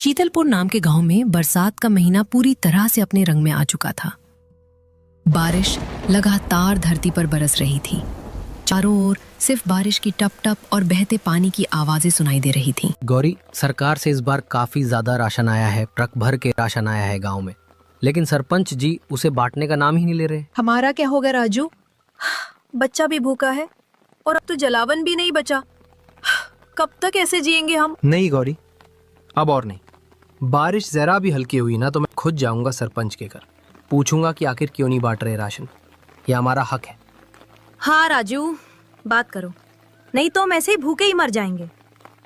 शीतलपुर नाम के गांव में बरसात का महीना पूरी तरह से अपने रंग में आ चुका था। बारिश लगातार धरती पर बरस रही थी। चारों ओर सिर्फ बारिश की टप टप और बहते पानी की आवाजें सुनाई दे रही थीं। गौरी, सरकार से इस बार काफी ज्यादा राशन आया है, ट्रक भर के राशन आया है गांव में, लेकिन सरपंच जी उसे बांटने का नाम ही नहीं ले रहे। हमारा क्या होगा राजू? बच्चा भी भूखा है और अब तो जलावन भी नहीं बचा। कब तक ऐसे जिएंगे हम? नहीं गौरी, अब और नहीं। बारिश जरा भी हल्की हुई ना तो मैं खुद जाऊंगा सरपंच के घर, पूछूंगा कि आखिर क्यों नहीं बांट रहे राशन। ये हमारा हक है। हाँ राजू, बात करो, नहीं तो हम ऐसे ही भूखे ही मर जाएंगे।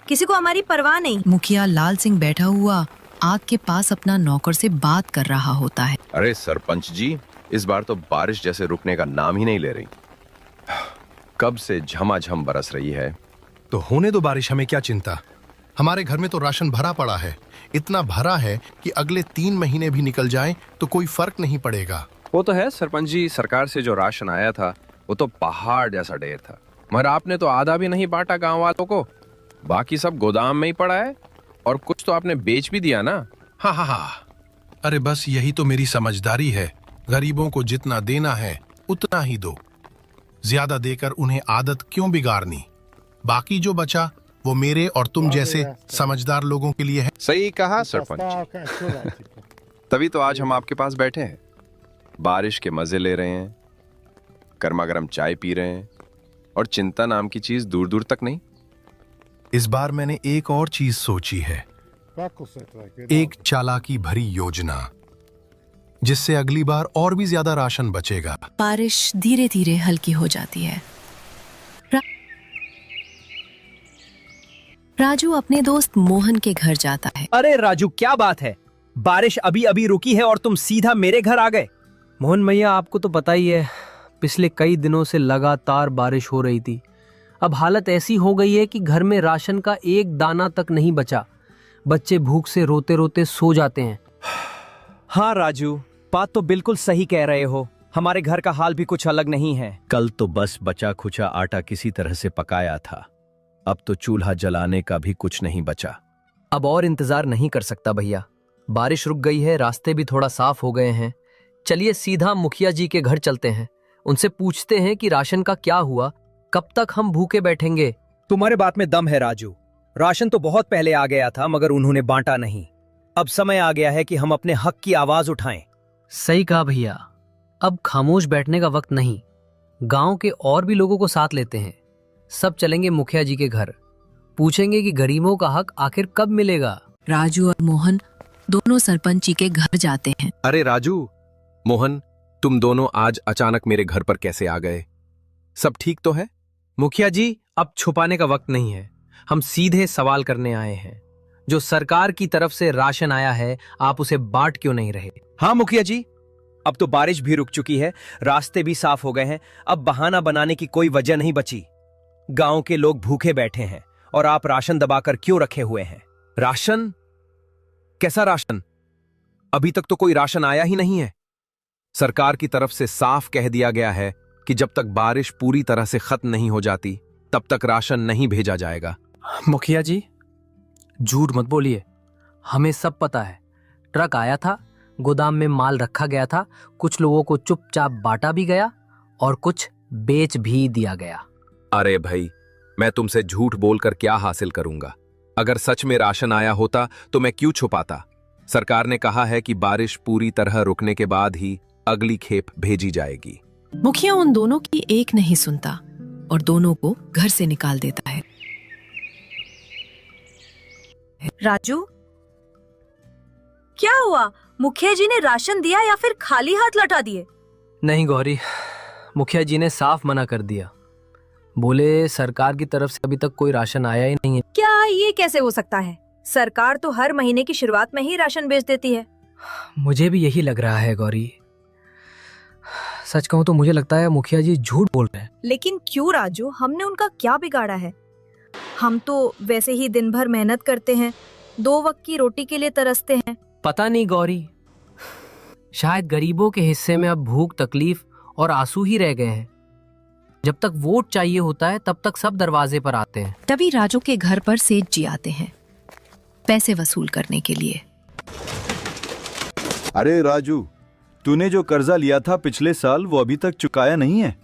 किसी को हमारी परवाह नहीं। मुखिया लाल सिंह बैठा हुआ आग के पास अपना नौकर से बात कर रहा होता है। अरे सरपंच जी, इस बार तो बारिश जैसे रुकने का नाम ही नहीं ले रही। कब से झमाझम बरस रही है। तो होने दो बारिश, हमें क्या चिंता। हमारे घर में तो राशन भरा पड़ा है, इतना भरा है कि अगले 3 महीने भी निकल जाएं तो कोई फर्क नहीं पड़ेगा। वो तो है सरपंच जी, सरकार से जो राशन आया था वो तो पहाड़ जैसा ढेर था, मगर आपने तो आधा भी नहीं बांटा गांव वालों को। बाकी सब गोदाम में ही पड़ा है और कुछ तो आपने बेच भी दिया ना। हाँ हाँ हाँ, अरे बस यही तो मेरी समझदारी है। गरीबों को जितना देना है उतना ही दो, ज्यादा देकर उन्हें आदत क्यों बिगाड़नी। बाकी जो बचा वो मेरे और तुम जैसे समझदार लोगों के लिए है। सही कहा सरपंच जी। तभी तो आज हम आपके पास बैठे हैं, बारिश के मजे ले रहे हैं, गर्मा गर्म चाय पी रहे हैं और चिंता नाम की चीज दूर दूर तक नहीं। इस बार मैंने एक और चीज सोची है, एक चालाकी भरी योजना, जिससे अगली बार और भी ज्यादा राशन बचेगा। बारिश धीरे धीरे हल्की हो जाती है। राजू अपने दोस्त मोहन के घर जाता है। अरे राजू, क्या बात है? बारिश अभी अभी रुकी है और तुम सीधा मेरे घर आ गए। मोहन भैया, आपको तो पता ही है, पिछले कई दिनों से लगातार बारिश हो रही थी। अब हालत ऐसी हो गई है कि घर में राशन का एक दाना तक नहीं बचा। बच्चे भूख से रोते रोते सो जाते हैं। हाँ राजू, बात तो बिल्कुल सही कह रहे हो। हमारे घर का हाल भी कुछ अलग नहीं है। कल तो बस बचा खुचा आटा किसी तरह से पकाया था, अब तो चूल्हा जलाने का भी कुछ नहीं बचा। अब और इंतजार नहीं कर सकता भैया, बारिश रुक गई है, रास्ते भी थोड़ा साफ हो गए हैं। चलिए सीधा मुखिया जी के घर चलते हैं, उनसे पूछते हैं कि राशन का क्या हुआ, कब तक हम भूखे बैठेंगे। तुम्हारे बात में दम है राजू। राशन तो बहुत पहले आ गया था मगर उन्होंने बांटा नहीं। अब समय आ गया है कि हम अपने हक की आवाज उठाएं। सही कहा भैया, अब खामोश बैठने का वक्त नहीं, गांव के और भी लोगों को साथ लेते हैं। सब चलेंगे मुखिया जी के घर, पूछेंगे कि गरीबों का हक आखिर कब मिलेगा। राजू और मोहन दोनों सरपंच जी के घर जाते हैं। अरे राजू, मोहन, तुम दोनों आज अचानक मेरे घर पर कैसे आ गए? सब ठीक तो है? मुखिया जी, अब छुपाने का वक्त नहीं है, हम सीधे सवाल करने आए हैं। जो सरकार की तरफ से राशन आया है, आप उसे बांट क्यों नहीं रहे? हाँ मुखिया जी, अब तो बारिश भी रुक चुकी है, रास्ते भी साफ हो गए हैं, अब बहाना बनाने की कोई वजह नहीं बची। गांव के लोग भूखे बैठे हैं और आप राशन दबाकर क्यों रखे हुए हैं? राशन? कैसा राशन? अभी तक तो कोई राशन आया ही नहीं है। सरकार की तरफ से साफ कह दिया गया है कि जब तक बारिश पूरी तरह से खत्म नहीं हो जाती तब तक राशन नहीं भेजा जाएगा। मुखिया जी, झूठ मत बोलिए, हमें सब पता है। ट्रक आया था, गोदाम में माल रखा गया था, कुछ लोगों को चुपचाप बांटा भी गया और कुछ बेच भी दिया गया। अरे भाई, मैं तुमसे झूठ बोलकर क्या हासिल करूंगा? अगर सच में राशन आया होता तो मैं क्यों छुपाता? सरकार ने कहा है कि बारिश पूरी तरह रुकने के बाद ही अगली खेप भेजी जाएगी। मुखिया उन दोनों की एक नहीं सुनता और दोनों को घर से निकाल देता है। राजू, क्या हुआ? मुखिया जी ने राशन दिया या फिर खाली हाथ लौटा दिए? नहीं गौरी, मुखिया जी ने साफ मना कर दिया, बोले सरकार की तरफ से अभी तक कोई राशन आया ही नहीं है। क्या ये कैसे हो सकता है? सरकार तो हर महीने की शुरुआत में ही राशन बेच देती है। मुझे भी यही लग रहा है गौरी। सच कहूं तो मुझे लगता है मुखिया जी झूठ बोल रहे हैं। लेकिन क्यों राजू, हमने उनका क्या बिगाड़ा है? हम तो वैसे ही दिन भर मेहनत करते हैं, 2 वक्त की रोटी के लिए तरसते हैं। पता नहीं गौरी, शायद गरीबों के हिस्से में अब भूख, तकलीफ और आंसू ही रह गए हैं। जब तक वोट चाहिए होता है तब तक सब दरवाजे पर आते हैं। तभी राजू के घर पर सेठ जी आते हैं। पैसे वसूल करने के लिए। अरे राजू, तूने जो कर्जा लिया था पिछले साल वो अभी तक चुकाया नहीं है।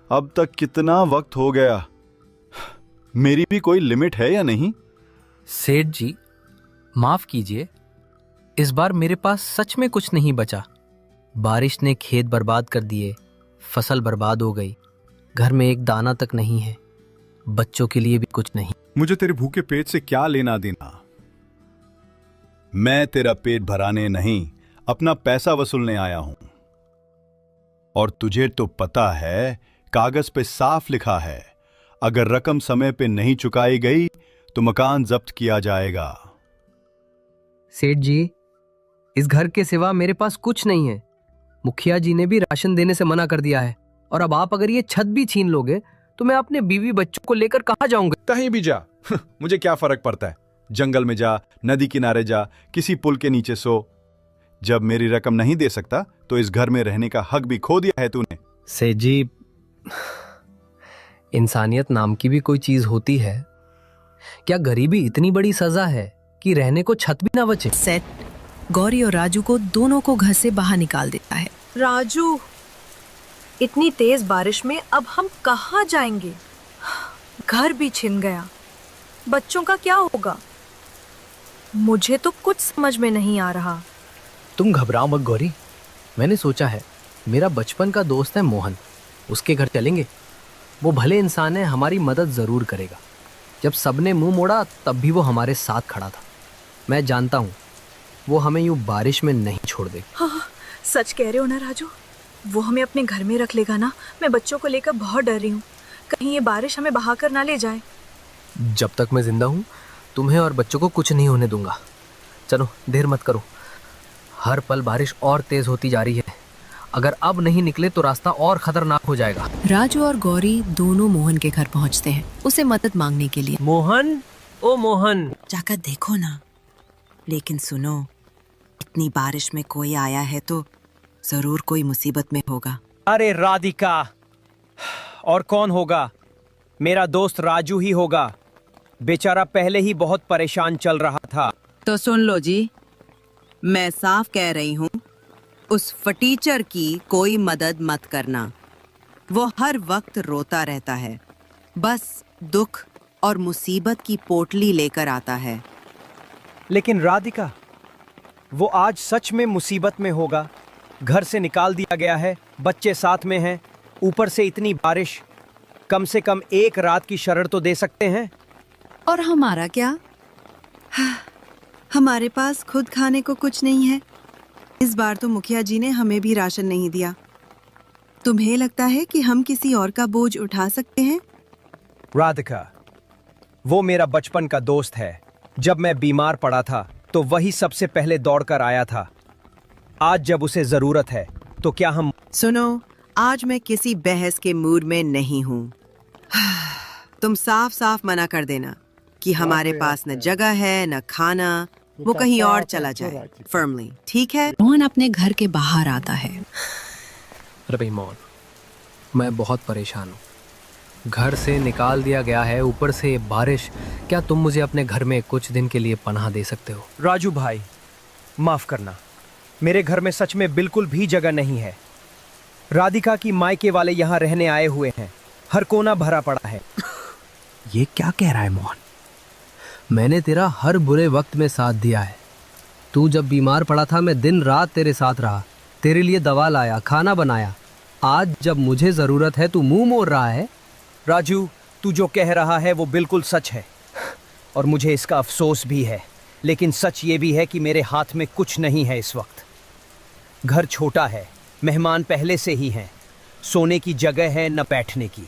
अब तक कितना वक्त हो गया। मेरी भी कोई लिमिट है या नहीं? सेठ जी, माफ कीजिए, इस बार मेरे पास सच में कुछ नहीं बचा। बारिश ने खेत बर्बाद कर दिए, फसल बर्बाद हो गई, घर में एक दाना तक नहीं है, बच्चों के लिए भी कुछ नहीं। मुझे तेरे भूखे पेट से क्या लेना देना? मैं तेरा पेट भराने नहीं, अपना पैसा वसूलने आया हूं। और तुझे तो पता है, कागज पे साफ लिखा है, अगर रकम समय पे नहीं चुकाई गई तो मकान जब्त किया जाएगा। सेठ जी, इस घर के सिवा मेरे पास कुछ नहीं है। मुखिया जी ने भी राशन देने से मना कर दिया है, और अब आप अगर ये छत भी छीन लोगे तो मैं अपने बीवी बच्चों को लेकर कहाँ जाऊंगा? कहीं भी जा, मुझे क्या फर्क पड़ता है। जंगल में जा, नदी किनारे जा, किसी पुल के नीचे सो। जब मेरी रकम नहीं दे सकता तो इस घर में रहने का हक भी खो दिया है तूने। सेठ जी, इंसानियत नाम की भी कोई चीज होती है क्या? गरीबी इतनी बड़ी सजा है कि रहने को छत भी ना बचे। सेठ गौरी और राजू को दोनों को घर से बाहर निकाल देता है। राजू, इतनी तेज बारिश में अब हम कहाँ जाएंगे? घर भी छिन गया, बच्चों का क्या होगा? मुझे तो कुछ समझ में नहीं आ रहा। तुम घबराओ मत गौरी, मैंने सोचा है, मेरा बचपन का दोस्त है मोहन, उसके घर चलेंगे। वो भले इंसान है, हमारी मदद जरूर करेगा। जब सबने मुंह मोड़ा तब भी वो हमारे साथ खड़ा था। मैं जानता हूँ वो हमें यूं बारिश में नहीं छोड़ देगा। हाँ, सच कह रहे हो ना राजू, वो हमें अपने घर में रख लेगा ना। मैं बच्चों को लेकर बहुत डर रही हूँ, कहीं ये बारिश हमें बहा कर ना ले जाए। जब तक मैं जिंदा हूँ तुम्हें और बच्चों को कुछ नहीं होने दूंगा। चलो, देर मत करो, हर पल बारिश और तेज होती जा रही है। अगर अब नहीं निकले तो रास्ता और खतरनाक हो जाएगा। राजू और गौरी दोनों मोहन के घर पहुंचते हैं उसे मदद मांगने के लिए। मोहन, ओ मोहन, जाकर देखो ना। लेकिन सुनो, इतनी बारिश में कोई आया है तो जरूर कोई मुसीबत में होगा। अरे राधिका, और कौन होगा? मेरा दोस्त राजू ही होगा। बेचारा पहले ही बहुत परेशान चल रहा था। तो सुन लो जी, मैं साफ कह रही हूँ, उस फटीचर की कोई मदद मत करना। वो हर वक्त रोता रहता है, बस दुख और मुसीबत की पोटली लेकर आता है। लेकिन राधिका, वो आज सच में मुसीबत में होगा। घर से निकाल दिया गया है, बच्चे साथ में हैं, ऊपर से इतनी बारिश। कम से कम एक रात की शरण तो दे सकते हैं। और हमारा क्या? हमारे पास खुद खाने को कुछ नहीं है। इस बार तो मुखिया जी ने हमें भी राशन नहीं दिया। तुम्हें लगता है कि हम किसी और का बोझ उठा सकते हैं? राधिका, वो मेरा बचपन का दोस्त है। जब मैं बीमार पड़ा था तो वही सबसे पहले दौड़कर आया था। आज जब उसे जरूरत है तो क्या हम... सुनो, आज मैं किसी बहस के मूड में नहीं हूँ। तुम साफ साफ मना कर देना कि हमारे पास न जगह है न खाना। वो कहीं और चला जाए, फर्मली, ठीक है? मोहन अपने घर के बाहर आता है। अरे भाई मोहन, मैं बहुत परेशान हूँ। घर से निकाल दिया गया है, ऊपर से ये बारिश। क्या तुम मुझे अपने घर में कुछ दिन के लिए पनाह दे सकते हो? राजू भाई, माफ करना, मेरे घर में सच में बिल्कुल भी जगह नहीं है। राधिका की मायके वाले यहाँ रहने आए हुए हैं, हर कोना भरा पड़ा है। ये क्या कह रहा है मोहन? मैंने तेरा हर बुरे वक्त में साथ दिया है। तू जब बीमार पड़ा था मैं दिन रात तेरे साथ रहा, तेरे लिए दवा लाया, खाना बनाया। आज जब मुझे जरूरत है तू मुंह मोड़ रहा है। राजू, तू जो कह रहा है वो बिल्कुल सच है और मुझे इसका अफसोस भी है। लेकिन सच ये भी है कि मेरे हाथ में कुछ नहीं है इस वक्त। घर छोटा है, मेहमान पहले से ही हैं, सोने की जगह है न बैठने की।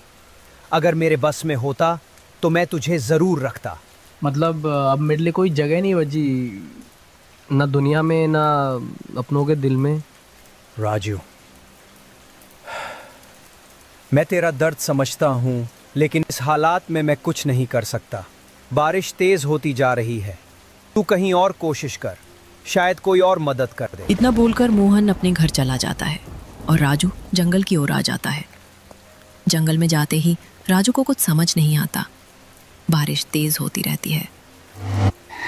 अगर मेरे बस में होता तो मैं तुझे जरूर रखता। मतलब अब मेरे लिए कोई जगह नहीं बची, न दुनिया में न अपनों के दिल में। राजू, मैं तेरा दर्द समझता हूँ, लेकिन इस हालात में मैं कुछ नहीं कर सकता। बारिश तेज होती जा रही है, तू कहीं और कोशिश कर, शायद कोई और मदद कर दे। इतना बोलकर मोहन अपने घर चला जाता है और राजू जंगल की ओर आ जाता है। जंगल में जाते ही राजू को कुछ समझ नहीं आता। बारिश तेज होती रहती है।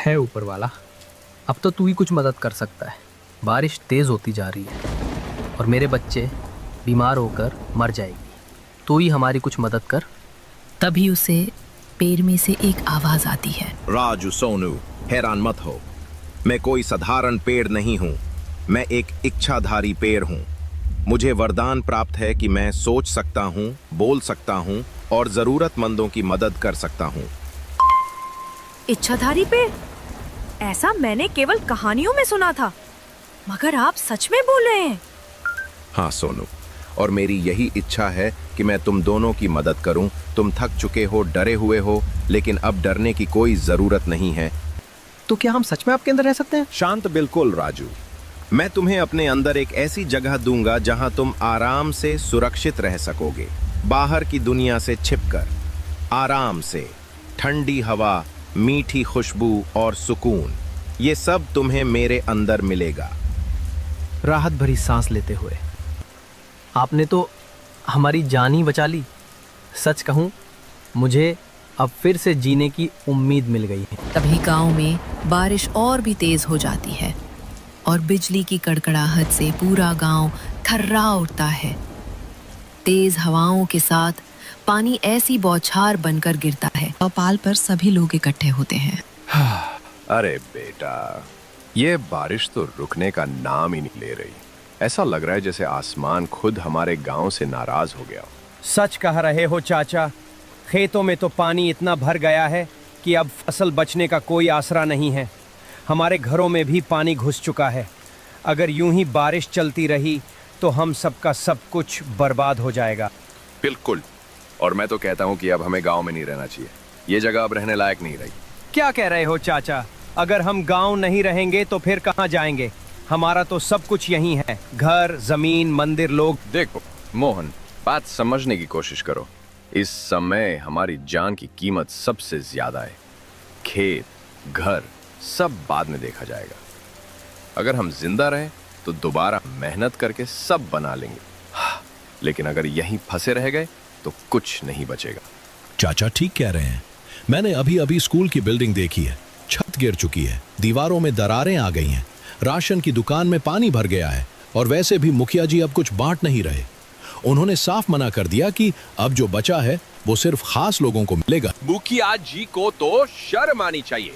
है ऊपर वाला, अब तो तू ही कुछ मदद कर सकता है। बारिश तेज होती जा रही है और मेरे बच्चे बीमार होकर मर जाएगी, तू ही हमारी कुछ मदद कर। तभी उसे पेड़ में से एक आवाज आती है। राजू सोनू, हैरान मत हो, मैं कोई साधारण पेड़ नहीं हूँ, मैं एक इच्छाधारी पेड़ हूँ। मुझे वरदान प्राप्त है कि मैं सोच सकता हूँ, बोल सकता हूँ और जरूरतमंदों की मदद कर सकता हूँ। इच्छाधारी पेड़? ऐसा मैंने केवल कहानियों में सुना था, मगर आप सच में बोल रहे हैं? हाँ सोनू, और मेरी यही इच्छा है कि मैं तुम दोनों की मदद करूं। तुम थक चुके हो, डरे हुए हो, लेकिन अब डरने की कोई जरूरत नहीं है। तो क्या हम सच में आपके अंदर रह सकते हैं? शांत बिल्कुल राजू, मैं तुम्हें अपने अंदर एक ऐसी जगह दूंगा जहां तुम आराम से सुरक्षित रह सकोगे, बाहर की दुनिया से छिपकर, आराम से। ठंडी हवा, मीठी खुशबू और सुकून, ये सब तुम्हें मेरे अंदर मिलेगा। राहत भरी सांस लेते हुए, आपने तो हमारी जान ही बचा ली। सच कहूं, मुझे अब फिर से जीने की उम्मीद मिल गई है। तभी गांव में बारिश और भी तेज हो जाती है और बिजली की कड़कड़ाहट से पूरा गांव थर्रा उठता है। तेज हवाओं के साथ पानी ऐसी बौछार बनकर गिरता है और पाल पर सभी लोग इकट्ठे होते हैं। अरे बेटा, ये बारिश तो रुकने का नाम ही नहीं ले रही। ऐसा लग रहा है जैसे आसमान खुद हमारे गांव से नाराज हो गया। सच कह रहे हो चाचा, खेतों में तो पानी इतना भर गया है कि अब फसल बचने का कोई आसरा नहीं है। हमारे घरों में भी पानी घुस चुका है। अगर यूं ही बारिश चलती रही तो हम सबका सब कुछ बर्बाद हो जाएगा। बिल्कुल, और मैं तो कहता हूँ कि अब हमें गांव में नहीं रहना चाहिए। ये जगह अब रहने लायक नहीं रही। क्या कह रहे हो चाचा? अगर हम गांव नहीं रहेंगे तो फिर कहाँ जाएंगे? हमारा तो सब कुछ यहीं है, घर, जमीन, मंदिर, लोग। देखो मोहन, बात समझने की कोशिश करो। इस समय हमारी जान की कीमत सबसे ज्यादा है। खेत, घर सब बाद में देखा जाएगा। अगर हम जिंदा रहे तो दोबारा मेहनत करके सब बना लेंगे, लेकिन अगर यहीं फंसे रह गए तो कुछ नहीं बचेगा। चाचा ठीक कह रहे हैं। मैंने अभी अभी स्कूल की बिल्डिंग देखी है, छत गिर चुकी है, दीवारों में दरारें आ गई हैं, राशन की दुकान में पानी भर गया है, और वैसे भी मुखिया जी अब कुछ बांट नहीं रहे। उन्होंने साफ मना कर दिया कि अब जो बचा है वो सिर्फ खास लोगों को मिलेगा। मुखिया जी को तो शर्म आनी चाहिए।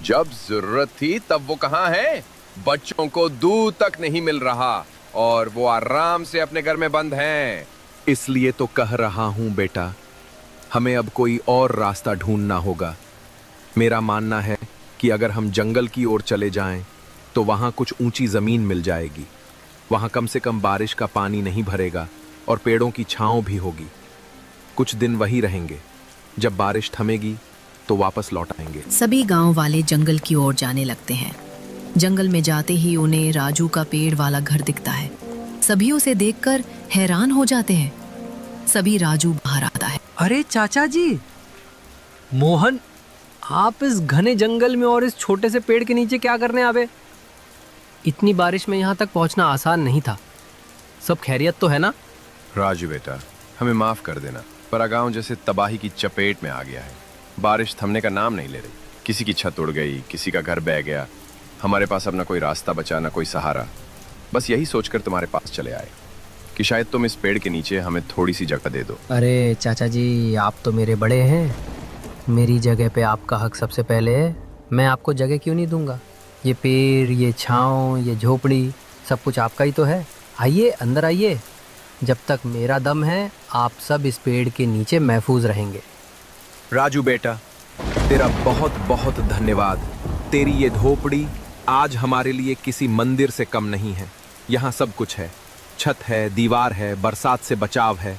जब जरूरत थी तब वो कहाँ है? बच्चों को दूध तक नहीं मिल रहा और वो आराम से अपने घर में बंद हैं। इसलिए तो कह रहा हूं बेटा, हमें अब कोई और रास्ता ढूंढना होगा। मेरा मानना है कि अगर हम जंगल की ओर चले जाएं तो वहां कुछ ऊंची जमीन मिल जाएगी। वहां कम से कम बारिश का पानी नहीं भरेगा और पेड़ों की छांव भी होगी। कुछ दिन वहीं रहेंगे, जब बारिश थमेगी तो वापस लौट आएंगे। सभी गांव वाले जंगल की ओर जाने लगते हैं। जंगल में जाते ही उन्हें राजू का पेड़ वाला घर दिखता है। सभी उसे देखकर हैरान हो जाते हैं। सभी राजू बाहर आता है। अरे चाचा जी, मोहन, आप इस घने जंगल में और इस छोटे से पेड़ के नीचे क्या करने आवे? इतनी बारिश में यहाँ तक पहुँचना आसान नहीं था। सब खैरियत तो है ना? राजू बेटा, हमें माफ कर देना, पर गांव जैसे तबाही की चपेट में आ गया है। बारिश थमने का नाम नहीं ले रही। किसी की छत उड़ गई, किसी का घर बह गया। हमारे पास अब ना कोई रास्ता बचा, ना कोई सहारा। बस यही सोचकर तुम्हारे पास चले आए कि शायद तुम इस पेड़ के नीचे हमें थोड़ी सी जगह दे दो। अरे चाचा जी, आप तो मेरे बड़े हैं। मेरी जगह पे आपका हक सबसे पहले है। मैं आपको जगह क्यों नहीं दूंगा? ये पेड़, ये छाँव, ये झोपड़ी, सब कुछ आपका ही तो है। आइए, अंदर आइए। जब तक मेरा दम है आप सब इस पेड़ के नीचे महफूज रहेंगे। राजू बेटा, तेरा बहुत बहुत धन्यवाद। तेरी ये झोपड़ी आज हमारे लिए किसी मंदिर से कम नहीं है। यहाँ सब कुछ है, छत है, दीवार है, बरसात से बचाव है।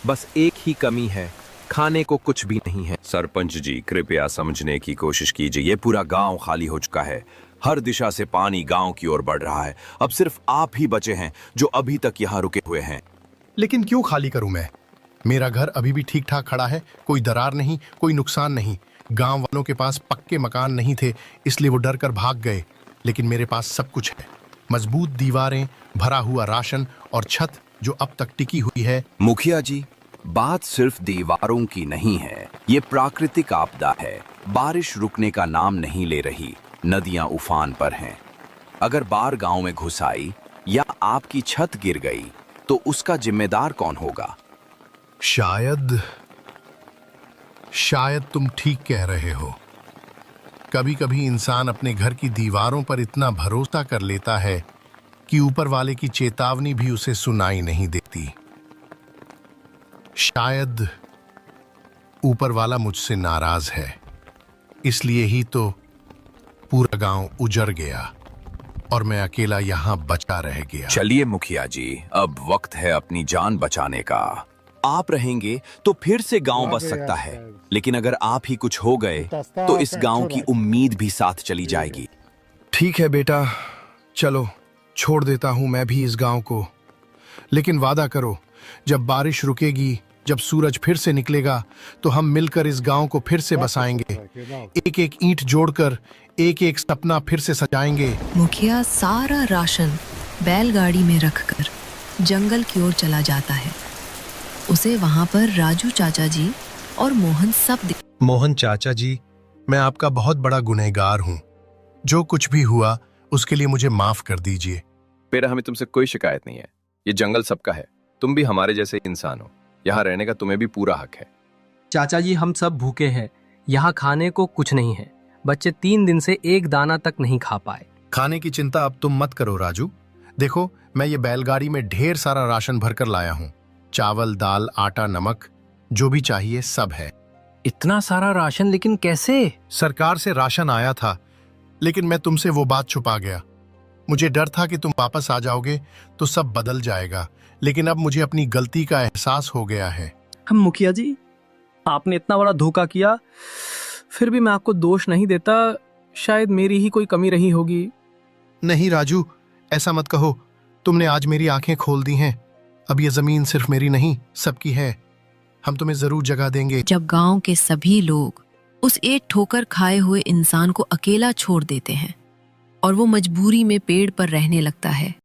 बस एक ही कमी है, खाने को कुछ भी नहीं है। सरपंच जी, कृपया समझने की कोशिश कीजिए। ये पूरा गांव खाली हो चुका है। हर दिशा से पानी गांव की ओर बढ़ रहा है। अब सिर्फ आप ही बचे हैं जो अभी तक यहाँ रुके हुए हैं। लेकिन क्यों खाली करूं मैं? मेरा घर अभी भी ठीक ठाक खड़ा है, कोई दरार नहीं, कोई नुकसान नहीं। गांव वालों के पास पक्के मकान नहीं थे, इसलिए वो डर कर भाग गए। लेकिन मेरे पास सब कुछ है, मजबूत दीवारें, भरा हुआ राशन और छत जो अब तक टिकी हुई है। मुखिया जी, बात सिर्फ दीवारों की नहीं है, ये प्राकृतिक आपदा है। बारिश रुकने का नाम नहीं ले रही, नदियां उफान पर हैं। अगर बाढ़ गांव में घुस आई या आपकी छत गिर गई तो उसका जिम्मेदार कौन होगा? शायद तुम ठीक कह रहे हो। कभी कभी इंसान अपने घर की दीवारों पर इतना भरोसा कर लेता है कि ऊपर वाले की चेतावनी भी उसे सुनाई नहीं देती। शायद ऊपर वाला मुझसे नाराज है, इसलिए ही तो पूरा गांव उजड़ गया और मैं अकेला यहां बचा रह गया। चलिए मुखिया जी, अब वक्त है अपनी जान बचाने का। आप रहेंगे तो फिर से गांव बच सकता है, लेकिन अगर आप ही कुछ हो गए तो इस गांव की उम्मीद भी साथ चली जाएगी। ठीक है बेटा, चलो छोड़ देता हूं मैं भी इस गांव को, लेकिन वादा करो जब बारिश रुकेगी, जब सूरज फिर से निकलेगा तो हम मिलकर इस गांव को फिर से बसाएंगे। एक एक ईंट जोड़कर एक एक सपना फिर से सजाएंगे। मुखिया सारा राशन बैलगाड़ी में रखकर जंगल की ओर चला जाता है। उसे वहां पर राजू चाचा जी और मोहन सब मोहन चाचा जी, मैं आपका बहुत बड़ा गुनहगार हूँ। जो कुछ भी हुआ उसके लिए मुझे माफ कर दीजिए। बेटा, हमें तुमसे कोई शिकायत नहीं है। ये जंगल सबका है, तुम भी हमारे जैसे इंसान हो। यहाँ रहने का तुम्हें भी पूरा हक है। चाचा जी, हम सब भूखे हैं, यहाँ खाने को कुछ नहीं है। बच्चे 3 दिन से एक दाना तक नहीं खा पाए। खाने की चिंता अब तुम मत करो राजू। देखो, मैं ये बैलगाड़ी में ढेर सारा राशन भरकर लाया हूँ। चावल, दाल, आटा, नमक, जो भी चाहिए सब है। इतना सारा राशन लेकिन कैसे? सरकार से राशन आया था, लेकिन मैं तुमसे वो बात छुपा गया। मुझे डर था कि तुम वापस आ जाओगे तो सब बदल जाएगा, लेकिन अब मुझे अपनी गलती का एहसास हो गया है। हम मुखिया जी, आपने इतना बड़ा धोखा किया, फिर भी मैं आपको दोष नहीं देता। शायद मेरी ही कोई कमी रही होगी। नहीं राजू, ऐसा मत कहो। तुमने आज मेरी आंखें खोल दी हैं। अब ये जमीन सिर्फ मेरी नहीं, सबकी है। हम तुम्हें जरूर जगह देंगे। जब गांव के सभी लोग उस एक ठोकर खाए हुए इंसान को अकेला छोड़ देते हैं और वो मजबूरी में पेड़ पर रहने लगता है,